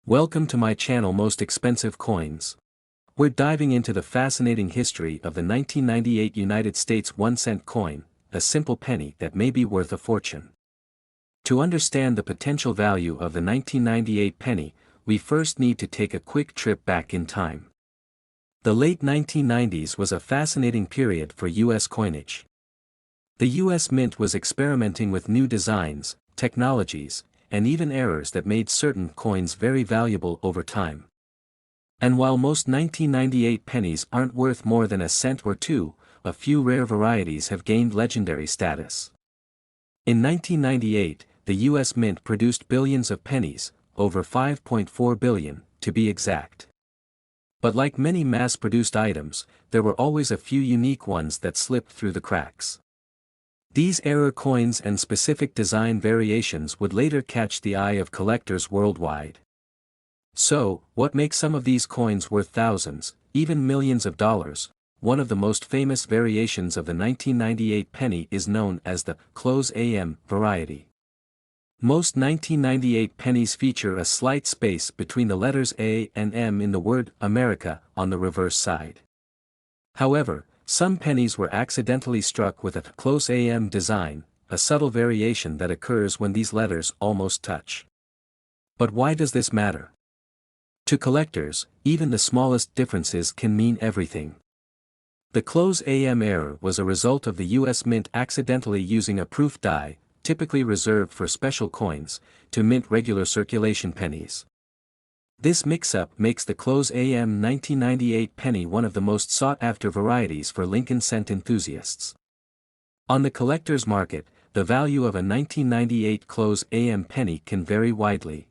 Welcome to my channel Most Expensive Coins. We're diving into the fascinating history of the 1998 United States 1 cent coin, a simple penny that may be worth a fortune. To understand the potential value of the 1998 penny, we first need to take a quick trip back in time. The late 1990s was a fascinating period for U.S. coinage. The U.S. Mint was experimenting with new designs, technologies, and even errors that made certain coins very valuable over time. And while most 1998 pennies aren't worth more than a cent or two, a few rare varieties have gained legendary status. In 1998, the U.S. Mint produced billions of pennies, over 5.4 billion, to be exact. But like many mass-produced items, there were always a few unique ones that slipped through the cracks. These error coins and specific design variations would later catch the eye of collectors worldwide. So, what makes some of these coins worth thousands, even millions of dollars? One of the most famous variations of the 1998 penny is known as the close AM variety. Most 1998 pennies feature a slight space between the letters A and M in the word America on the reverse side. However, some pennies were accidentally struck with a close AM design, a subtle variation that occurs when these letters almost touch. But why does this matter? To collectors, even the smallest differences can mean everything. The close AM error was a result of the U.S. Mint accidentally using a proof die, typically reserved for special coins, to mint regular circulation pennies. This mix-up makes the close AM 1998 penny one of the most sought-after varieties for Lincoln cent enthusiasts. On the collector's market, the value of a 1998 close AM penny can vary widely.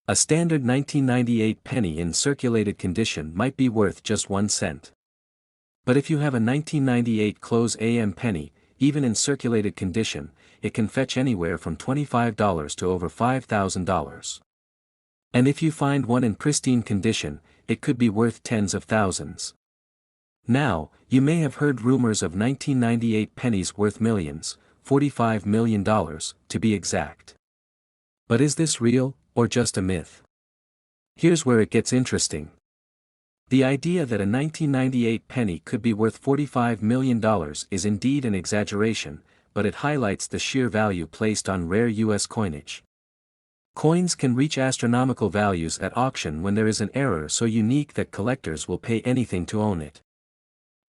A standard 1998 penny in circulated condition might be worth just 1 cent. But if you have a 1998 close AM penny, even in circulated condition, it can fetch anywhere from $25 to over $5,000. And if you find one in pristine condition, it could be worth tens of thousands. Now, you may have heard rumors of 1998 pennies worth millions, $45 million, to be exact. But is this real, or just a myth? Here's where it gets interesting. The idea that a 1998 penny could be worth $45 million is indeed an exaggeration, but it highlights the sheer value placed on rare U.S. coinage. Coins can reach astronomical values at auction when there is an error so unique that collectors will pay anything to own it.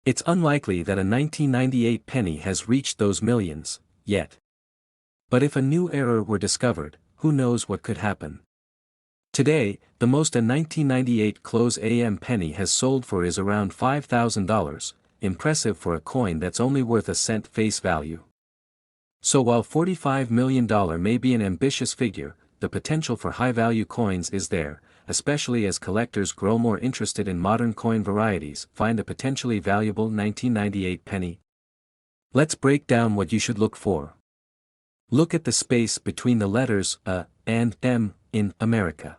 It's unlikely that a 1998 penny has reached those millions, yet. But if a new error were discovered, who knows what could happen? Today, the most a 1998 close AM penny has sold for is around $5,000, impressive for a coin that's only worth a cent face value. So while $45 million may be an ambitious figure, the potential for high-value coins is there, especially as collectors grow more interested in modern coin varieties. Find a potentially valuable 1998 penny. Let's break down what you should look for. Look at the space between the letters A and M in America.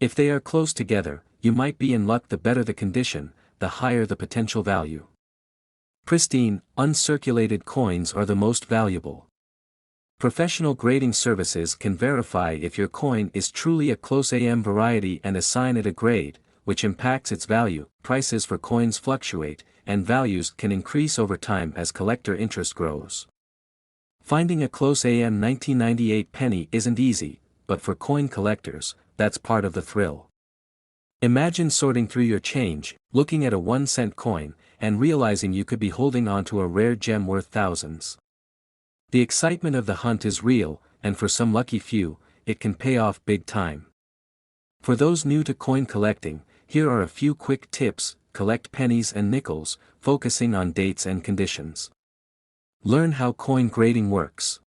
If they are close together, you might be in luck. The better the condition, the higher the potential value. Pristine, uncirculated coins are the most valuable. Professional grading services can verify if your coin is truly a close AM variety and assign it a grade, which impacts its value. Prices for coins fluctuate, and values can increase over time as collector interest grows. Finding a close AM 1998 penny isn't easy, but for coin collectors, that's part of the thrill. Imagine sorting through your change, looking at a 1 cent coin, and realizing you could be holding onto a rare gem worth thousands. The excitement of the hunt is real, and for some lucky few, it can pay off big time. For those new to coin collecting, here are a few quick tips. Collect pennies and nickels, focusing on dates and conditions. Learn how coin grading works.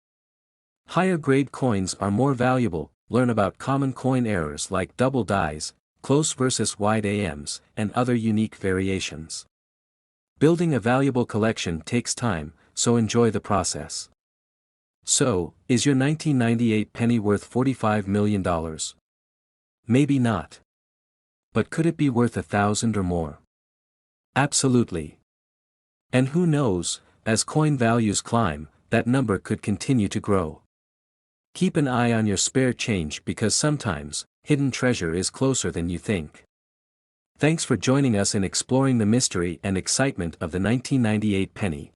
Higher grade coins are more valuable. Learn about common coin errors like double dies, close versus wide AMs, and other unique variations. Building a valuable collection takes time, so enjoy the process. So, is your 1998 penny worth $45 million? Maybe not. But could it be worth 1,000 or more? Absolutely. And who knows, as coin values climb, that number could continue to grow. Keep an eye on your spare change because sometimes, hidden treasure is closer than you think. Thanks for joining us in exploring the mystery and excitement of the 1998 penny.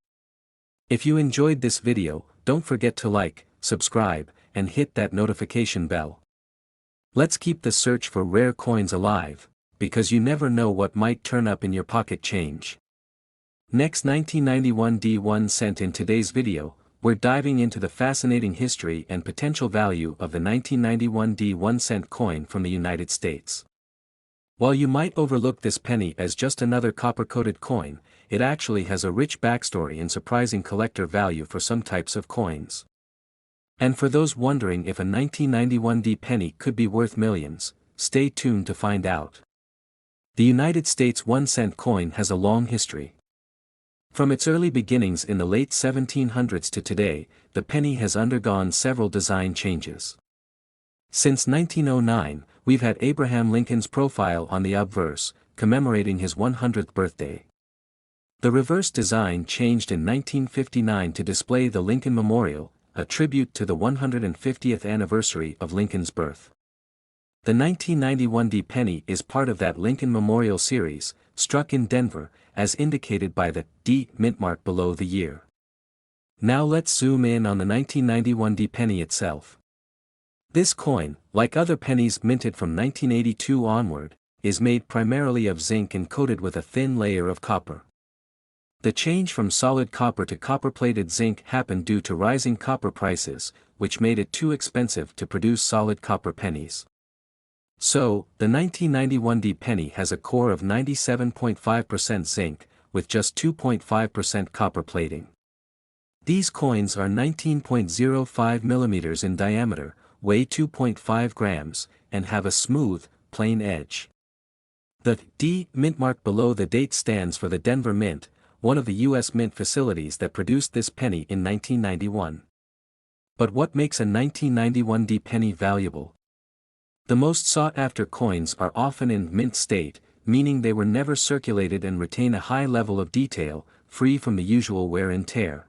If you enjoyed this video, don't forget to like, subscribe, and hit that notification bell. Let's keep the search for rare coins alive, because you never know what might turn up in your pocket change. Next, 1991 D1 cent. In today's video, we're diving into the fascinating history and potential value of the 1991 D1 cent coin from the United States. While you might overlook this penny as just another copper-coated coin, it actually has a rich backstory and surprising collector value for some types of coins. And for those wondering if a 1991 D penny could be worth millions, stay tuned to find out. The United States 1 cent coin has a long history. From its early beginnings in the late 1700s to today, the penny has undergone several design changes. Since 1909, we've had Abraham Lincoln's profile on the obverse, commemorating his 100th birthday. The reverse design changed in 1959 to display the Lincoln Memorial, a tribute to the 150th anniversary of Lincoln's birth. The 1991 D penny is part of that Lincoln Memorial series, struck in Denver, as indicated by the D mint mark below the year. Now let's zoom in on the 1991 D penny itself. This coin, like other pennies minted from 1982 onward, is made primarily of zinc and coated with a thin layer of copper. The change from solid copper to copper-plated zinc happened due to rising copper prices, which made it too expensive to produce solid copper pennies. So, the 1991 D penny has a core of 97.5% zinc, with just 2.5% copper plating. These coins are 19.05 millimeters in diameter, weigh 2.5 grams, and have a smooth, plain edge. The D mint mark below the date stands for the Denver Mint, one of the U.S. mint facilities that produced this penny in 1991. But what makes a 1991 D penny valuable? The most sought-after coins are often in mint state, meaning they were never circulated and retain a high level of detail, free from the usual wear and tear.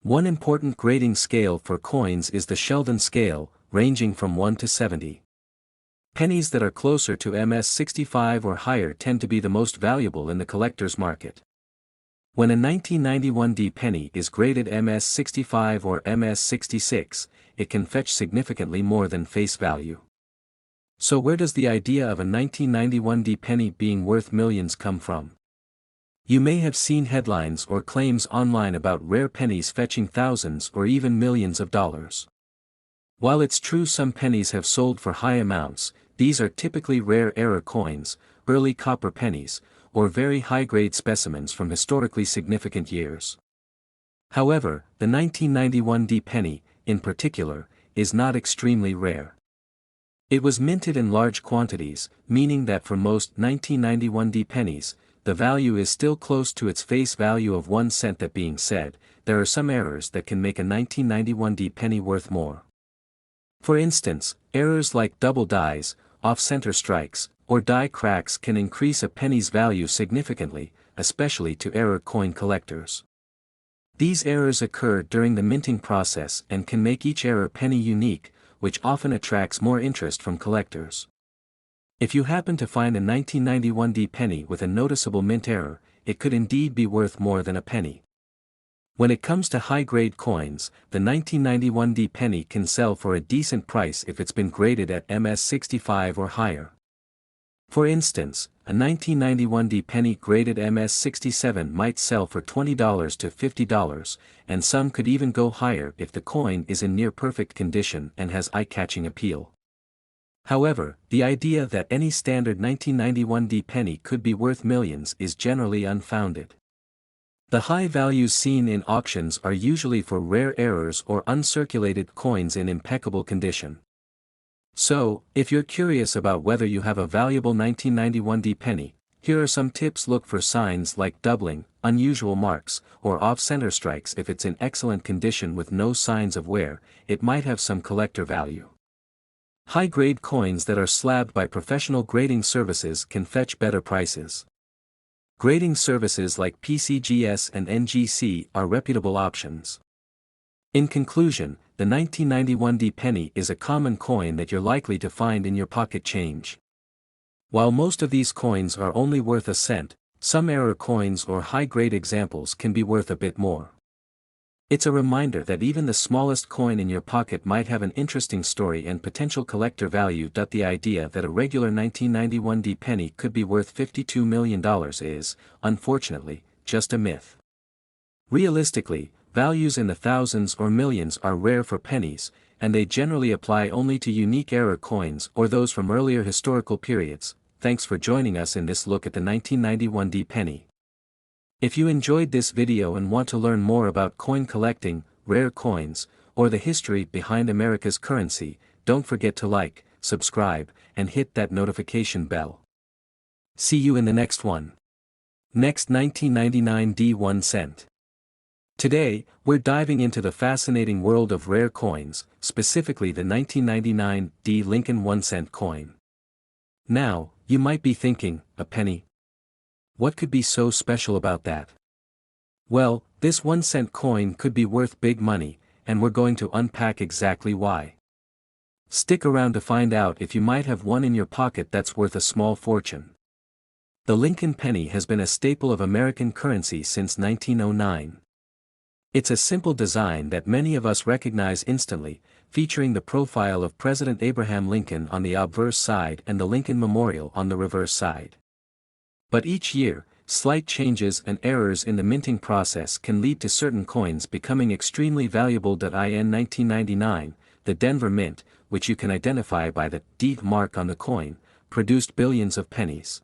One important grading scale for coins is the Sheldon scale, ranging from 1 to 70. Pennies that are closer to MS-65 or higher tend to be the most valuable in the collector's market. When a 1991 D penny is graded MS-65 or MS-66, it can fetch significantly more than face value. So where does the idea of a 1991 D penny being worth millions come from? You may have seen headlines or claims online about rare pennies fetching thousands or even millions of dollars. While it's true some pennies have sold for high amounts, these are typically rare error coins, early copper pennies, or very high-grade specimens from historically significant years. However, the 1991 D penny, in particular, is not extremely rare. It was minted in large quantities, meaning that for most 1991 D pennies, the value is still close to its face value of 1 cent. That being said, there are some errors that can make a 1991 D penny worth more. For instance, errors like double dies, off-center strikes, or die cracks can increase a penny's value significantly, especially to error coin collectors. These errors occur during the minting process and can make each error penny unique, which often attracts more interest from collectors. If you happen to find a 1991 D penny with a noticeable mint error, it could indeed be worth more than a penny. When it comes to high-grade coins, the 1991 D penny can sell for a decent price if it's been graded at MS-65 or higher. For instance, a 1991 D penny graded MS-67 might sell for $20 to $50, and some could even go higher if the coin is in near-perfect condition and has eye-catching appeal. However, the idea that any standard 1991 D penny could be worth millions is generally unfounded. The high values seen in auctions are usually for rare errors or uncirculated coins in impeccable condition. So, if you're curious about whether you have a valuable 1991 D penny, here are some tips. Look for signs like doubling, unusual marks, or off-center strikes. If it's in excellent condition with no signs of wear, it might have some collector value. High-grade coins that are slabbed by professional grading services can fetch better prices. Grading services like PCGS and NGC are reputable options. In conclusion, the the 1991 D penny is a common coin that you're likely to find in your pocket change. While most of these coins are only worth a cent, some error coins or high-grade examples can be worth a bit more. It's a reminder that even the smallest coin in your pocket might have an interesting story and potential collector value. The idea that a regular 1991 D penny could be worth $52 million is, unfortunately, just a myth. Realistically, values in the thousands or millions are rare for pennies, and they generally apply only to unique error coins or those from earlier historical periods. Thanks for joining us in this look at the 1991 D penny. If you enjoyed this video and want to learn more about coin collecting, rare coins, or the history behind America's currency, don't forget to like, subscribe, and hit that notification bell. See you in the next one. Next 1999 D 1 cent. Today, we're diving into the fascinating world of rare coins, specifically the 1999 D Lincoln 1 cent coin. Now, you might be thinking, a penny? What could be so special about that? Well, this 1 cent coin could be worth big money, and we're going to unpack exactly why. Stick around to find out if you might have one in your pocket that's worth a small fortune. The Lincoln penny has been a staple of American currency since 1909. It's a simple design that many of us recognize instantly, featuring the profile of President Abraham Lincoln on the obverse side and the Lincoln Memorial on the reverse side. But each year, slight changes and errors in the minting process can lead to certain coins becoming extremely valuable. In 1999, the Denver Mint, which you can identify by the D mark on the coin, produced billions of pennies.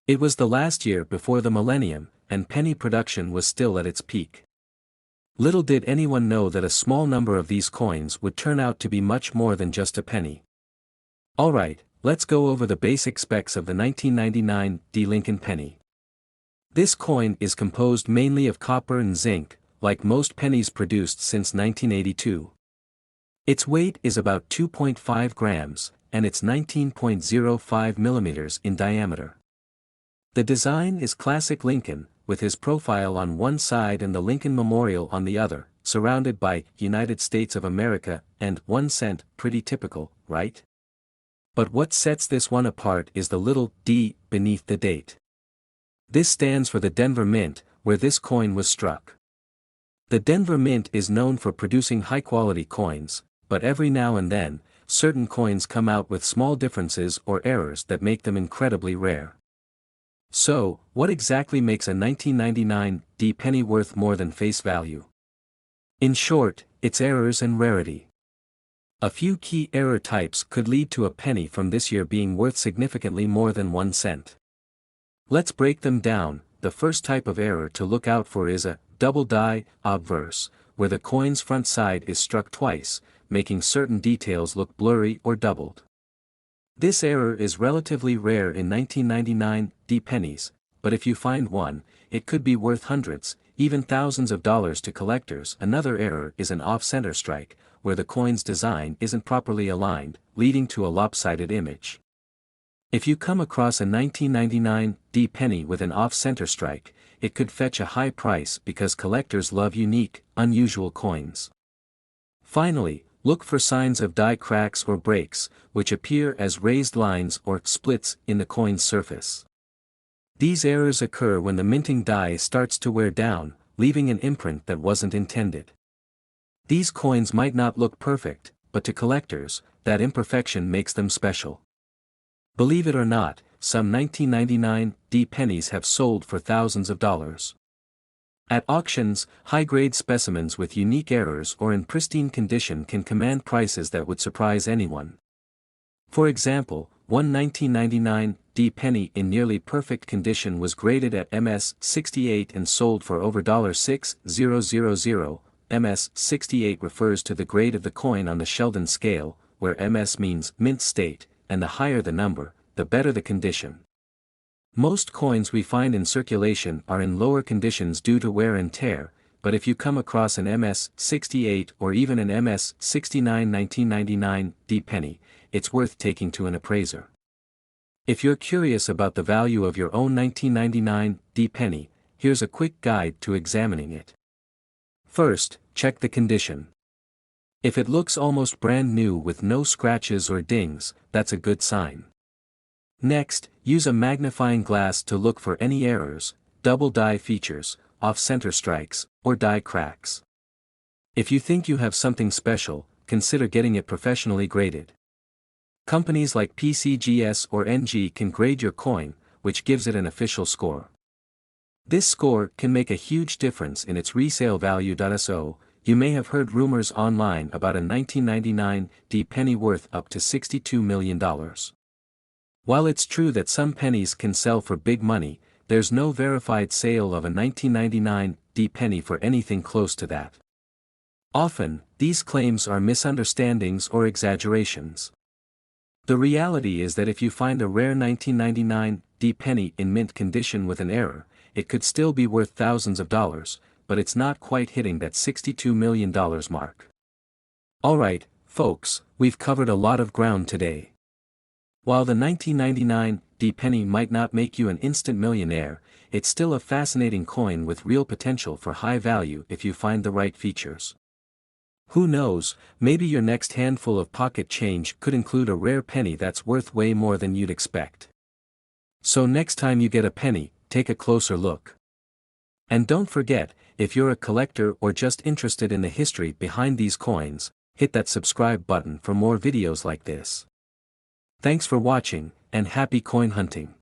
It was the last year before the millennium, and penny production was still at its peak. Little did anyone know that a small number of these coins would turn out to be much more than just a penny. Alright, let's go over the basic specs of the 1999 D Lincoln penny. This coin is composed mainly of copper and zinc, like most pennies produced since 1982. Its weight is about 2.5 grams, and it's 19.05 millimeters in diameter. The design is classic Lincoln, with his profile on one side and the Lincoln Memorial on the other, surrounded by United States of America and 1 cent. Pretty typical, right? But what sets this one apart is the little D beneath the date. This stands for the Denver Mint, where this coin was struck. The Denver Mint is known for producing high-quality coins, but every now and then, certain coins come out with small differences or errors that make them incredibly rare. So, what exactly makes a 1999 D penny worth more than face value? In short, it's errors and rarity. A few key error types could lead to a penny from this year being worth significantly more than 1 cent. Let's break them down. The first type of error to look out for is a double die obverse, where the coin's front side is struck twice, making certain details look blurry or doubled. This error is relatively rare in 1999 D pennies, but if you find one, it could be worth hundreds, even thousands of dollars to collectors. Another error is an off-center strike, where the coin's design isn't properly aligned, leading to a lopsided image. If you come across a 1999 D penny with an off-center strike, it could fetch a high price because collectors love unique, unusual coins. Finally, look for signs of die cracks or breaks, which appear as raised lines or splits in the coin's surface. These errors occur when the minting die starts to wear down, leaving an imprint that wasn't intended. These coins might not look perfect, but to collectors, that imperfection makes them special. Believe it or not, some 1999 D pennies have sold for thousands of dollars. At auctions, high-grade specimens with unique errors or in pristine condition can command prices that would surprise anyone. For example, one 1999 D penny in nearly perfect condition was graded at MS-68 and sold for over $6,000. MS-68 refers to the grade of the coin on the Sheldon scale, where MS means mint state, and the higher the number, the better the condition. Most coins we find in circulation are in lower conditions due to wear and tear, but if you come across an MS-68 or even an MS-69 1999 D penny, it's worth taking to an appraiser. If you're curious about the value of your own 1999 D penny, here's a quick guide to examining it. First, check the condition. If it looks almost brand new with no scratches or dings, that's a good sign. Next, use a magnifying glass to look for any errors, double die features, off-center strikes, or die cracks. If you think you have something special, consider getting it professionally graded. Companies like PCGS or NG can grade your coin, which gives it an official score. This score can make a huge difference in its resale value. So, you may have heard rumors online about a 1999 D penny worth up to $62 million. While it's true that some pennies can sell for big money, there's no verified sale of a 1999 D penny for anything close to that. Often, these claims are misunderstandings or exaggerations. The reality is that if you find a rare 1999 D penny in mint condition with an error, it could still be worth thousands of dollars, but it's not quite hitting that $62 million mark. Alright, folks, we've covered a lot of ground today. While the 1999 D penny might not make you an instant millionaire, it's still a fascinating coin with real potential for high value if you find the right features. Who knows, maybe your next handful of pocket change could include a rare penny that's worth way more than you'd expect. So next time you get a penny, take a closer look. And don't forget, if you're a collector or just interested in the history behind these coins, hit that subscribe button for more videos like this. Thanks for watching, and happy coin hunting.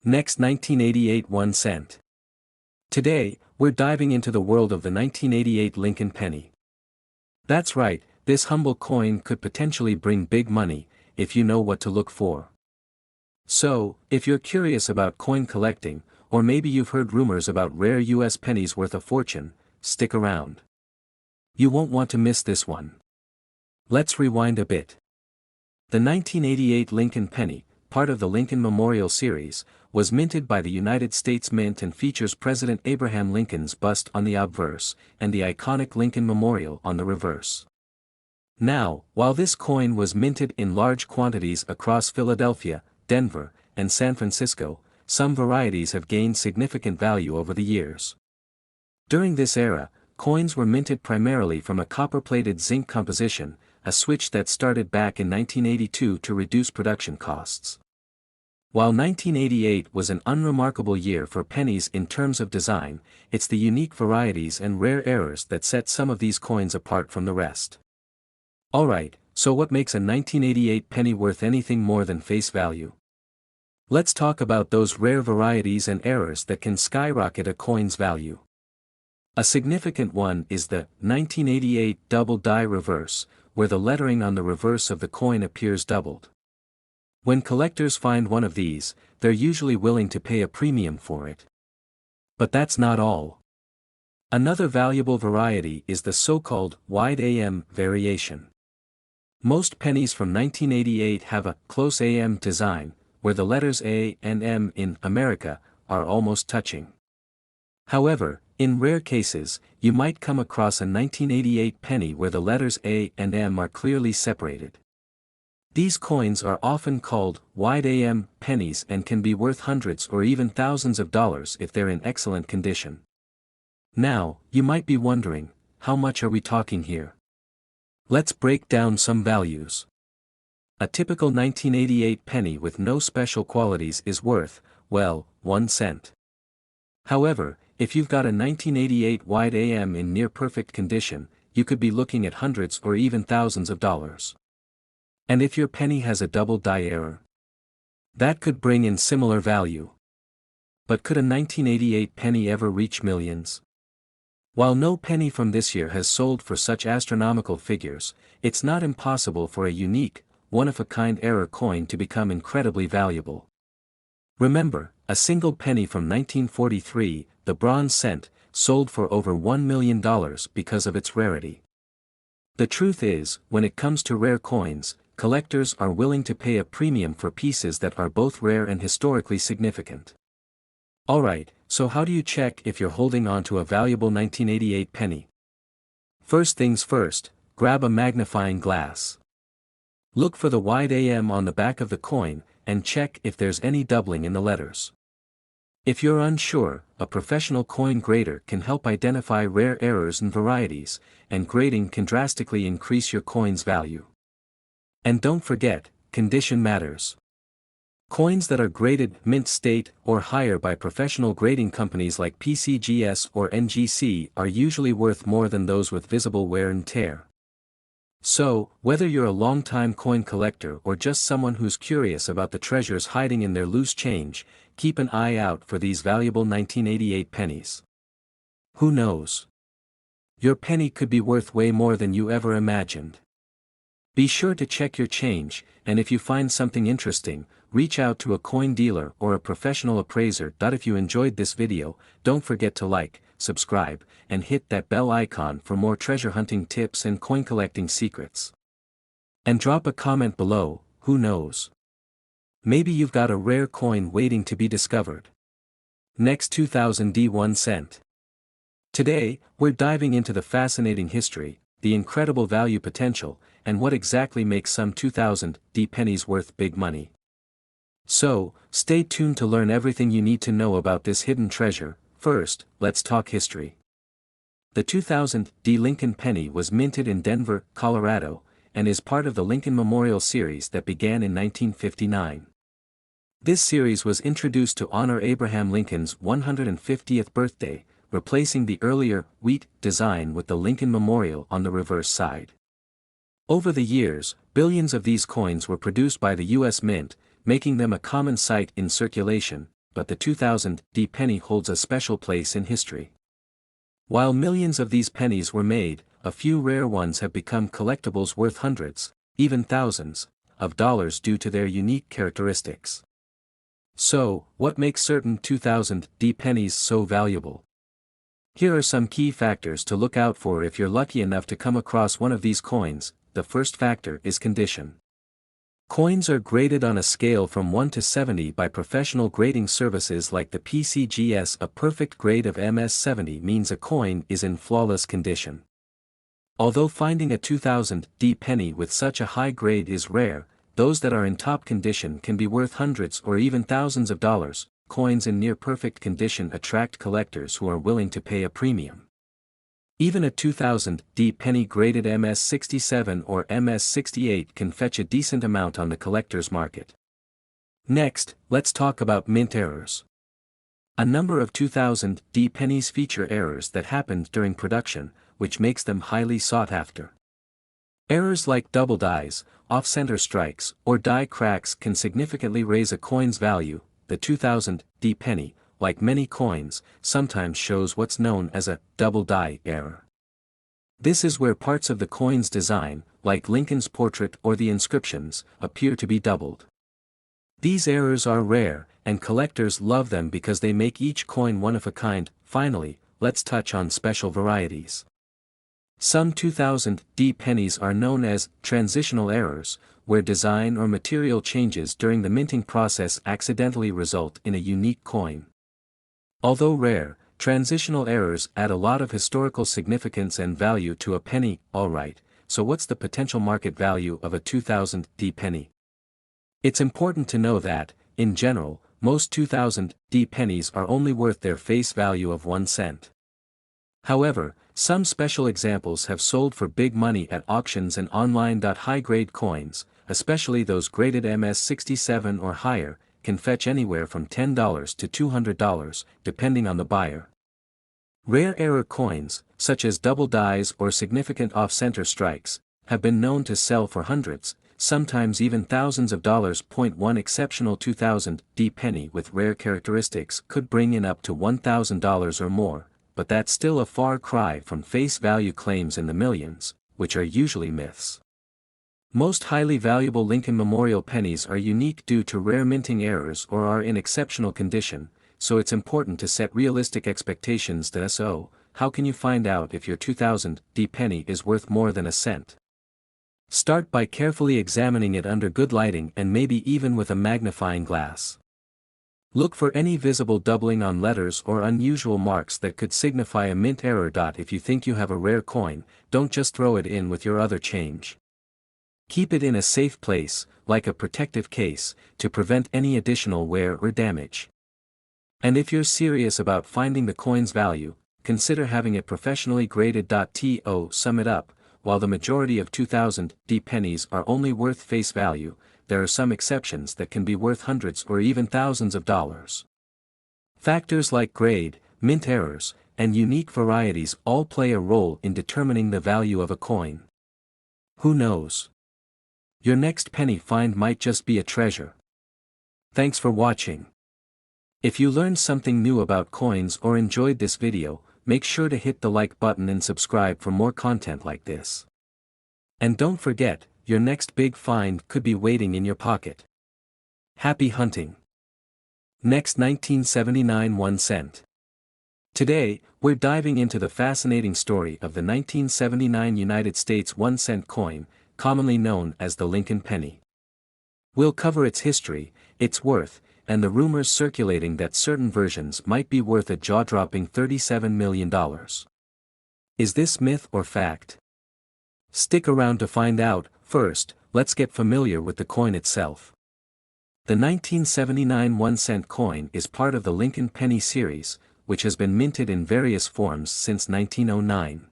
Next, 1988 1 cent. Today, we're diving into the world of the 1988 Lincoln penny. That's right, this humble coin could potentially bring big money, if you know what to look for. So, if you're curious about coin collecting, or maybe you've heard rumors about rare US pennies worth a fortune, stick around. You won't want to miss this one. Let's rewind a bit. The 1988 Lincoln penny, part of the Lincoln Memorial series, was minted by the United States Mint and features President Abraham Lincoln's bust on the obverse, and the iconic Lincoln Memorial on the reverse. Now, while this coin was minted in large quantities across Philadelphia, Denver, and San Francisco, some varieties have gained significant value over the years. During this era, coins were minted primarily from a copper-plated zinc composition, a switch that started back in 1982 to reduce production costs. While 1988 was an unremarkable year for pennies in terms of design, it's the unique varieties and rare errors that set some of these coins apart from the rest. Alright, so what makes a 1988 penny worth anything more than face value? Let's talk about those rare varieties and errors that can skyrocket a coin's value. A significant one is the 1988 double die reverse, where the lettering on the reverse of the coin appears doubled. When collectors find one of these, they're usually willing to pay a premium for it. But that's not all. Another valuable variety is the so-called wide AM variation. Most pennies from 1988 have a close AM design, where the letters A and M in America are almost touching. However, in rare cases, you might come across a 1988 penny where the letters A and M are clearly separated. These coins are often called wide AM pennies and can be worth hundreds or even thousands of dollars if they're in excellent condition. Now, you might be wondering, how much are we talking here? Let's break down some values. A typical 1988 penny with no special qualities is worth, well, 1 cent. However, if you've got a 1988 wide AM in near perfect condition, you could be looking at hundreds or even thousands of dollars. And if your penny has a double die error, that could bring in similar value. But could a 1988 penny ever reach millions? While no penny from this year has sold for such astronomical figures, it's not impossible for a unique, one-of-a-kind error coin to become incredibly valuable. Remember, a single penny from 1943, the bronze cent, sold for over $1 million because of its rarity. The truth is, when it comes to rare coins, collectors are willing to pay a premium for pieces that are both rare and historically significant. Alright, so how do you check if you're holding on to a valuable 1988 penny? First things first, grab a magnifying glass. Look for the wide AM on the back of the coin, and check if there's any doubling in the letters. If you're unsure, a professional coin grader can help identify rare errors and varieties, and grading can drastically increase your coin's value. And don't forget, condition matters. Coins that are graded mint state or higher by professional grading companies like PCGS or NGC are usually worth more than those with visible wear and tear. So, whether you're a long-time coin collector or just someone who's curious about the treasures hiding in their loose change, keep an eye out for these valuable 1988 pennies. Who knows? Your penny could be worth way more than you ever imagined. Be sure to check your change, and if you find something interesting, reach out to a coin dealer or a professional appraiser. If you enjoyed this video, don't forget to like, subscribe, and hit that bell icon for more treasure hunting tips and coin collecting secrets. And drop a comment below, who knows? Maybe you've got a rare coin waiting to be discovered. Next 2000 D 1 cent. Today, we're diving into the fascinating history, the incredible value potential, and what exactly makes some 2000 D pennies worth big money. So, stay tuned to learn everything you need to know about this hidden treasure. First, let's talk history. The 2000 D Lincoln penny was minted in Denver, Colorado, and is part of the Lincoln Memorial Series that began in 1959. This series was introduced to honor Abraham Lincoln's 150th birthday, replacing the earlier wheat design with the Lincoln Memorial on the reverse side. Over the years, billions of these coins were produced by the U.S. Mint, making them a common sight in circulation, but the 2000 D penny holds a special place in history. While millions of these pennies were made, a few rare ones have become collectibles worth hundreds, even thousands, of dollars due to their unique characteristics. So, what makes certain 2000 D pennies so valuable? Here are some key factors to look out for if you're lucky enough to come across one of these coins. The first factor is condition. Coins are graded on a scale from 1 to 70 by professional grading services like the PCGS. A perfect grade of MS70 means a coin is in flawless condition. Although finding a 2000 D penny with such a high grade is rare, those that are in top condition can be worth hundreds or even thousands of dollars. Coins in near-perfect condition attract collectors who are willing to pay a premium. Even a 2000 D penny graded MS67 or MS68 can fetch a decent amount on the collector's market. Next, let's talk about mint errors. A number of 2000 D pennies feature errors that happened during production, which makes them highly sought after. Errors like double dies, off-center strikes, or die cracks can significantly raise a coin's value. The 2000 D penny, like many coins, sometimes shows what's known as a double die error. This is where parts of the coin's design, like Lincoln's portrait or the inscriptions, appear to be doubled. These errors are rare, and collectors love them because they make each coin one of a kind. Finally, let's touch on special varieties. Some 2000 D pennies are known as transitional errors, where design or material changes during the minting process accidentally result in a unique coin. Although rare, transitional errors add a lot of historical significance and value to a penny. Alright, so what's the potential market value of a 2000 D penny? It's important to know that, in general, most 2000 D pennies are only worth their face value of 1 cent. However, some special examples have sold for big money at auctions and online. High-grade coins, especially those graded MS67 or higher, can fetch anywhere from $10 to $200, depending on the buyer. Rare error coins, such as double dies or significant off-center strikes, have been known to sell for hundreds, sometimes even thousands of dollars. One exceptional 2000 D penny with rare characteristics could bring in up to $1,000 or more, but that's still a far cry from face value claims in the millions, which are usually myths. Most highly valuable Lincoln Memorial pennies are unique due to rare minting errors or are in exceptional condition, so it's important to set realistic expectations. So, how can you find out if your 2000 D penny is worth more than a cent? Start by carefully examining it under good lighting and maybe even with a magnifying glass. Look for any visible doubling on letters or unusual marks that could signify a mint error. If you think you have a rare coin, don't just throw it in with your other change. Keep it in a safe place, like a protective case, to prevent any additional wear or damage. And if you're serious about finding the coin's value, consider having it professionally graded. To sum it up, while the majority of 2000 pennies are only worth face value, there are some exceptions that can be worth hundreds or even thousands of dollars. Factors like grade, mint errors, and unique varieties all play a role in determining the value of a coin. Who knows? Your next penny find might just be a treasure. Thanks for watching. If you learned something new about coins or enjoyed this video, make sure to hit the like button and subscribe for more content like this. And don't forget, your next big find could be waiting in your pocket. Happy hunting! Next, 1979 1 cent. Today, we're diving into the fascinating story of the 1979 United States 1 cent coin, commonly known as the Lincoln penny. We'll cover its history, its worth, and the rumors circulating that certain versions might be worth a jaw-dropping $37 million. Is this myth or fact? Stick around to find out. First, let's get familiar with the coin itself. The 1979 1 cent coin is part of the Lincoln penny series, which has been minted in various forms since 1909.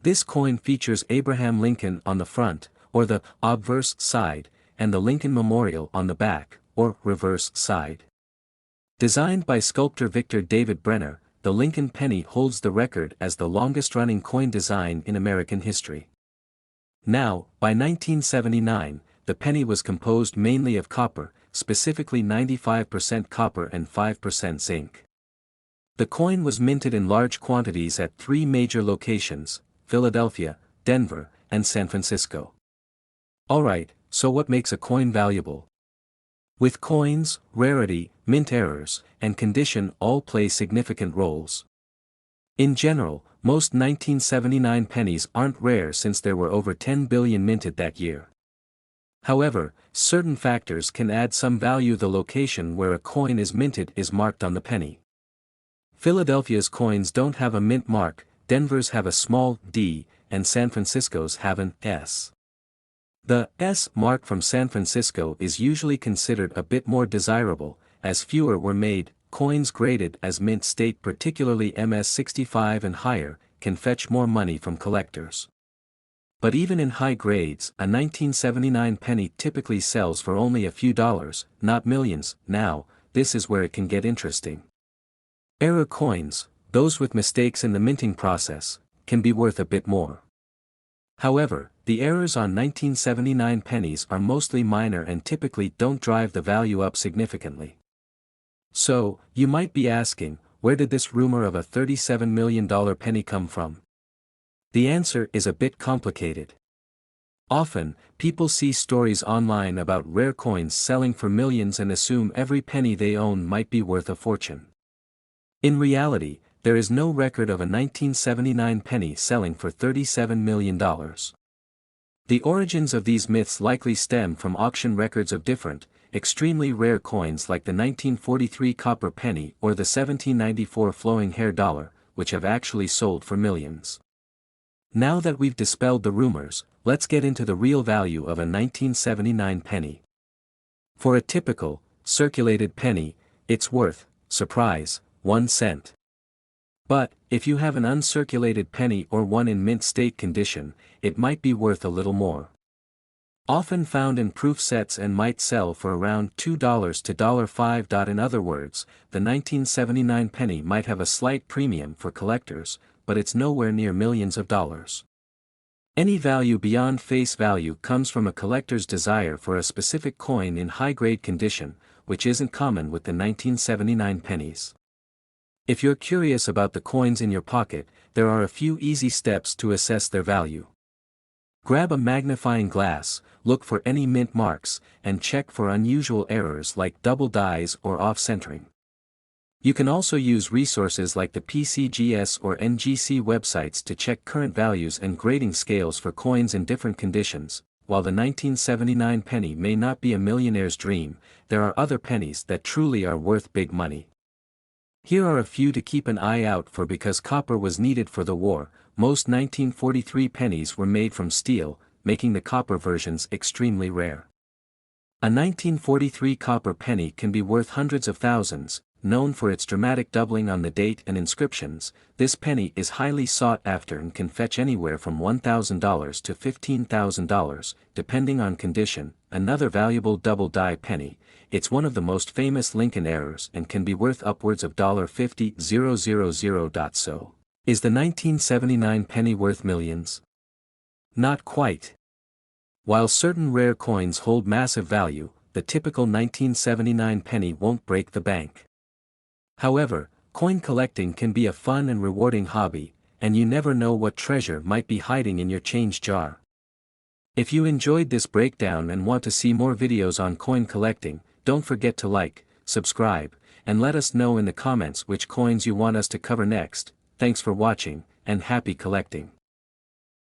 This coin features Abraham Lincoln on the front, or the obverse side, and the Lincoln Memorial on the back, or reverse side. Designed by sculptor Victor David Brenner, the Lincoln penny holds the record as the longest-running coin design in American history. Now, by 1979, the penny was composed mainly of copper, specifically 95% copper and 5% zinc. The coin was minted in large quantities at three major locations: Philadelphia, Denver, and San Francisco. Alright, so what makes a coin valuable? With coins, rarity, mint errors, and condition all play significant roles. In general, most 1979 pennies aren't rare since there were over 10 billion minted that year. However, certain factors can add some value. The location where a coin is minted is marked on the penny. Philadelphia's coins don't have a mint mark, Denver's have a small D, and San Francisco's have an S. The S mark from San Francisco is usually considered a bit more desirable, as fewer were made. Coins graded as mint state, particularly MS65 and higher, can fetch more money from collectors. But even in high grades, a 1979 penny typically sells for only a few dollars, not millions. Now, this is where it can get interesting. Error coins, those with mistakes in the minting process, can be worth a bit more. However, the errors on 1979 pennies are mostly minor and typically don't drive the value up significantly. So, you might be asking, where did this rumor of a $37 million penny come from? The answer is a bit complicated. Often, people see stories online about rare coins selling for millions and assume every penny they own might be worth a fortune. In reality, there is no record of a 1979 penny selling for $37 million. The origins of these myths likely stem from auction records of different, extremely rare coins like the 1943 copper penny or the 1794 flowing hair dollar, which have actually sold for millions. Now that we've dispelled the rumors, let's get into the real value of a 1979 penny. For a typical, circulated penny, it's worth, surprise, 1 cent. But, if you have an uncirculated penny or one in mint state condition, it might be worth a little more. Often found in proof sets and might sell for around $2 to $5. In other words, the 1979 penny might have a slight premium for collectors, but it's nowhere near millions of dollars. Any value beyond face value comes from a collector's desire for a specific coin in high-grade condition, which isn't common with the 1979 pennies. If you're curious about the coins in your pocket, there are a few easy steps to assess their value. Grab a magnifying glass, look for any mint marks, and check for unusual errors like double dies or off-centering. You can also use resources like the PCGS or NGC websites to check current values and grading scales for coins in different conditions. While the 1979 penny may not be a millionaire's dream, there are other pennies that truly are worth big money. Here are a few to keep an eye out for because copper was needed for the war. Most 1943 pennies were made from steel, making the copper versions extremely rare. A 1943 copper penny can be worth hundreds of thousands, known for its dramatic doubling on the date and inscriptions, this penny is highly sought after and can fetch anywhere from $1,000 to $15,000, depending on condition. Another valuable double die penny, it's one of the most famous Lincoln errors and can be worth upwards of $50,000. So, is the 1979 penny worth millions? Not quite. While certain rare coins hold massive value, the typical 1979 penny won't break the bank. However, coin collecting can be a fun and rewarding hobby, and you never know what treasure might be hiding in your change jar. If you enjoyed this breakdown and want to see more videos on coin collecting, don't forget to like, subscribe, and let us know in the comments which coins you want us to cover next. Thanks for watching, and happy collecting.